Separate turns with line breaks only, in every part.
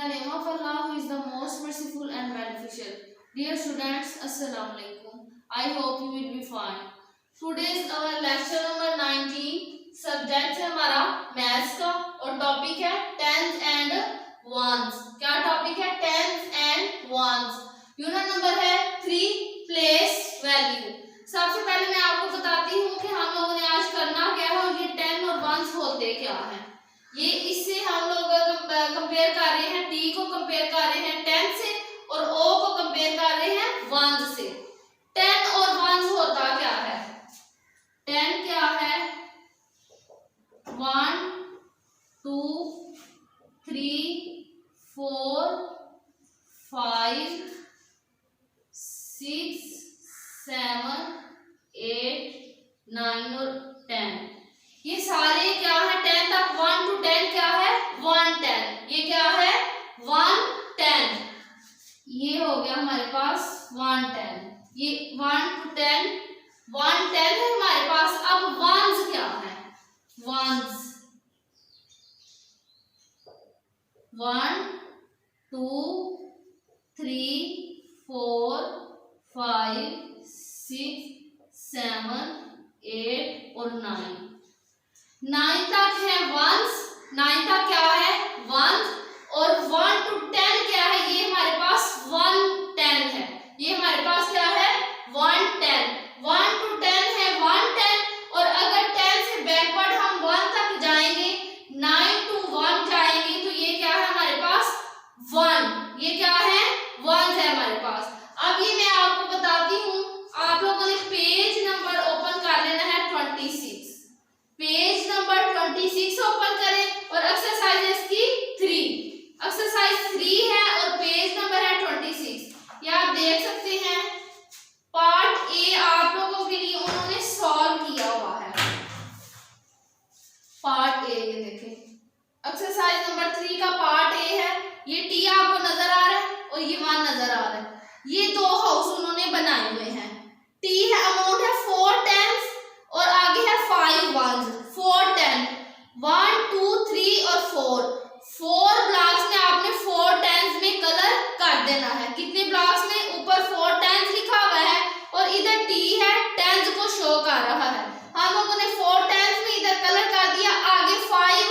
the name of Allah, who is the most merciful and beneficial. Dear students, Assalamu alaikum. I hope you will be fine. Today is our lecture number 19. Subject है हमारा maths का और topic है tens and ones. क्या topic है? Tens and ones. Unit number है 3, place value. सबसे पहले मैं आपको बताती हूँ कि हम लोगों ने आज करना क्या है और ये 10 और वंस होते क्या है. ये इससे हम लोग कंपेयर कर रहे हैं, टी को कंपेयर कर रहे हैं 10 से और ओ को कंपेयर कर रहे हैं वंस से. 10 और वंस होता क्या है? 10 क्या है? 1 2 3 4 5 6 7 8 9 और 10. ये सारे क्या है? 10 तक 1 to 10 क्या है? 110. ये क्या है? 110. ये हो गया हमारे पास 110. ये 1 to 10 110 है हमारे पास. अब वंस क्या है? वंस 1 2 3 4 5 6 7 8 और 9. 9 तक है वंस. 9 तक क्या है? वंस. और 1 to 10 क्या है? ये हमारे पास 110 है. ये हमारे पास क्या है? 110. 1 to 10 है 110. और अगर 10 से बैकवर्ड हम 1 तक जाएंगे, 9 to 1 जाएंगे, तो ये क्या है हमारे पास? 1. ये क्या है? 1 है हमारे पास. अब ये मैं आपको बताती हूँ. आप लोगों ने पेज नंबर ओपन कर लेना है 26. पेज नंबर 26 ओपन करें और एक्सरसाइज की 3. एक्सरसाइज 3 है और पेज नंबर है 26. ये आप देख सकते हैं. पार्ट ए आप लोगों के लिए उन्होंने सॉल्व किया हुआ है. पार्ट ए ये देखें. एक्सरसाइज नंबर 3 का पार्ट ए है. ये टी आपको नजर आ रहा है और ये 1 नजर आ रहा है. ये 2 हाउस उन्होंने बनाए हुए हैं. टी है, अमाउंट है 4 टेंस और आगे है 5 वंस. 4 10 1 2 3 और 4. 4 ब्लॉक्स में आपने 4 टेंस में कलर कर देना है. कितने ब्लॉक्स में? ऊपर 4 टेंस लिखा हुआ है और इधर टी है, टेंस को शो कर रहा है. हम लोगों ने 4 टेंस में इधर कलर कर दिया. आगे 5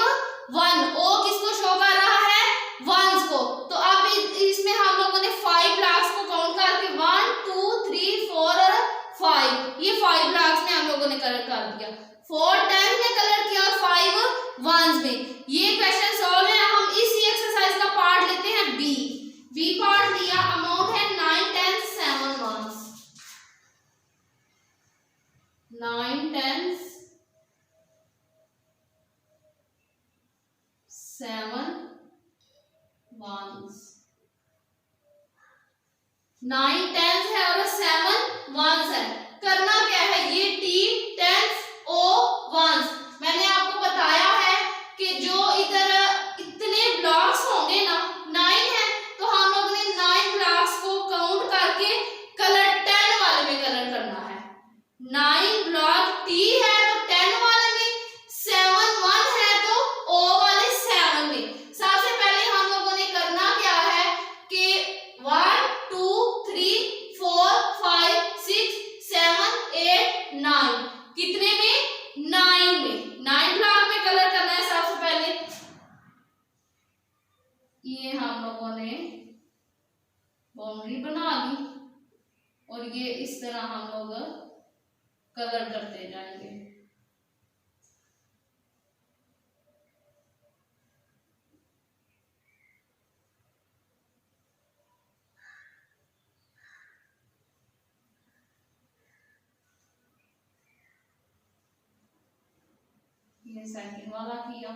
1. ओ किसको शो कर रहा है? वंस को. तो अब इसमें हम लोगों ने 5 ब्लॉक्स को काउंट करके 1 2 3 4 और 5. ये 5 ब्लॉक्स में हम लोगों ने कलर कर दिया. 4 टेंस में कलर किया और 5 वंस में. ये क्वेश्चन सॉल्व है. हम इसी एक्सरसाइज का पार्ट लेते हैं बी. बी पार्ट लिया. अमाउंट है 9 10 7 वंस. 9 10 7 वंस. 9 टेंस है और 7 वंस है. करना क्या है? ये टी टेंस ओ वंस. मैंने आपको बताया है कि जो इधर इतने ब्लॉक्स होंगे ना, 9 है, तो हम लोगों ने 9 ब्लॉक्स को काउंट करके कलर 10 वाले में कलर करना है. 9 ब्लॉक टी है तो 10 वाले में, 7 1 है तो ओ वाले 7 में. सबसे पहले हम लोगों ने करना क्या है कि 1 2 3 4 5 6 7 8 9. कितने में? 9 में. 9 ब्लॉक में कलर करना है. सबसे पहले ये हम लोगों ने बाउंड्री बना ली और ये इस तरह हम लोग कलर करते जाएंगे. ये सेकंड वाला किया.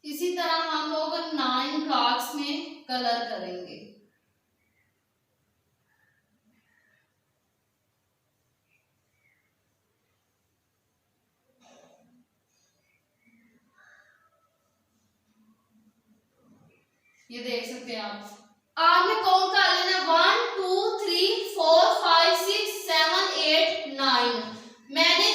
इसी तरह हम लोग 9 ब्लॉक्स में कलर करेंगे. ये देख सकते हैं आप. आपने काउंट कर लेना 1 2 3 4 5 6 7 8 9. मैंने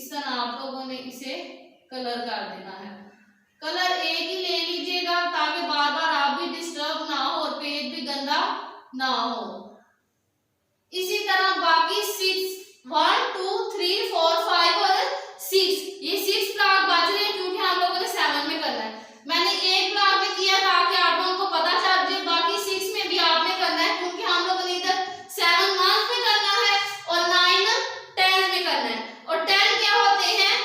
इस तरह आप लोगों ने इसे कलर कर देना है। कलर एक ही ले लीजिएगा ताकि बार बार आप भी डिस्टर्ब ना हो और पेज भी गंदा ना हो। इसी तरह बाकी 6 1 2 3 4 5 और 6 ये 6 ब्लॉक बच रहे हैं क्योंकि हम लोगों ने 7 में करना है। मैंने एक ब्लॉक में किया ताकि आप लोगों को पता चल जाए, बाकी 6 में भी आपने करना है क्योंकि हम लोगों ने इधर 7 मंथ में करना है और 9 10 में करना है। और 10 क्या होते हैं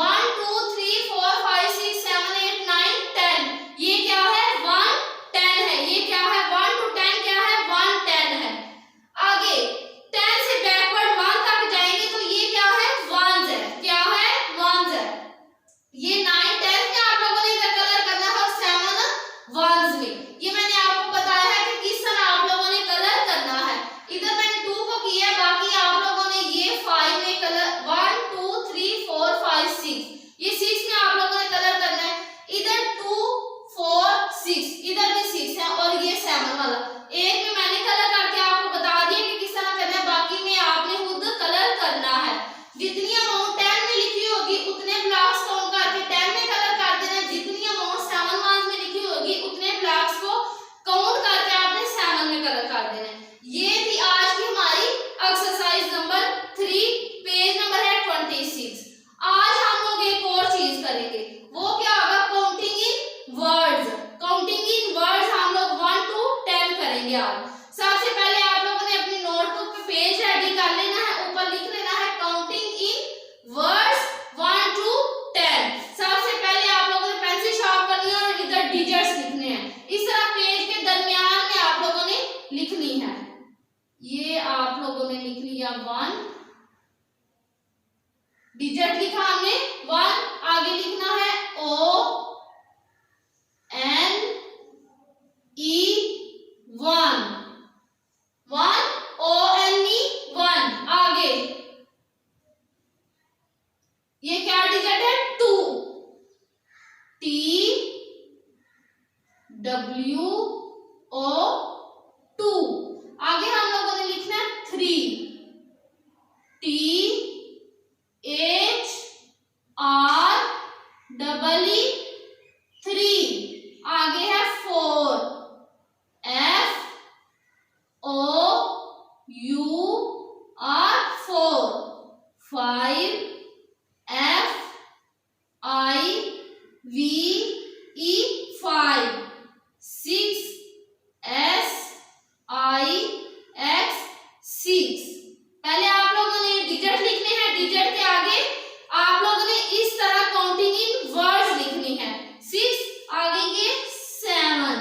1 2 3 4 5 6 7 8 9 10 ये क्या है 1 10 है। ये क्या है 1 to 10 क्या है 1 10 है। आगे 10 से बैकवर्ड 1 तक जाएंगे तो ये क्या है 1s है। क्या है 1s है। ये 9 10 में आप लोगों ने इधर कलर करना है और 7 1s में। ये मैंने आपको बताया है कि किस तरह आप लोगों ने कलर करना है। इधर मैंने 2 को किया, बाकी आप लोगों ने ये 5 में कलर 1 2 3 4 5 6 ये 6 में आप लोगों ने कलर करना है। इधर 2 4 6 इधर भी 6 है और ये 7 वाला एक में मैंने कलर करके आपको बता दिया कि किस तरह करना है, बाकी में आपने खुद कलर करना है। जितनी अमाउंट 10 में लिखी होगी उतने ब्लॉक्स काउंट करके 10 में कलर कर देना। जितनी अमाउंट 7 मंथ में लिखी होगी उतने ब्लॉक्स को काउंट करके आपने 7 में कलर कर देना है। ये थी आज की हमारी एक्सरसाइज नंबर 3, पेज नंबर है 26। आज हम लोग एक और चीज करेंगे, वो क्या होगा counting in words. Counting in words हम लोग 1 to 10 करेंगे। आज सबसे पहले आप लोगों ने अपनी नोटबुक पे पेज रेडी कर लेना है, ऊपर लिख लेना है काउंटिंग इन वर्ड्स 1 to 10। सबसे पहले आप लोगों ने पेंसिल शार्प करनी है और इधर डिजिट्स लिखने हैं। इस तरह पेज के दरमियान में आप लोगों ने लिखनी है। ये आप लोगों ने लिख लिया 1 डिजिट लिखा हमने 1, आगे लिखना है O N E 1 1 O N E 1। आगे ये क्या डिजिट है 2 T W O 2। आगे हम लोगों ने लिखना है 3 T H R E 3। आगे है 4 F O U R 4 5 F I V E 5 6 S I X 6। पहले आप लोगों ने डिजिट लिखने हैं, डिजिट के आगे आप लोगों ने इस तरह काउंटिंग इन वर्ड्स लिखनी है। 6 आगे ये 7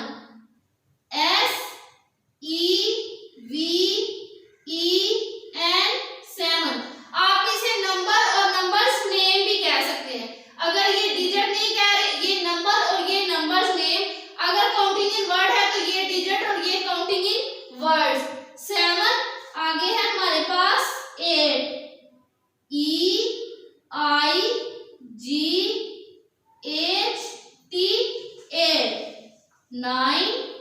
S E V E N 7। आप इसे नंबर और नंबर्स नेम भी कह सकते हैं। अगर ये डिजिट नहीं कह रहे, ये नंबर और ये नंबर्स नेम। अगर काउंटिंग इन वर्ड है तो ये डिजिट और ये काउंटिंग इन वर्ड्स। 7 आगे है हमारे पास 8 E I G H T 8 9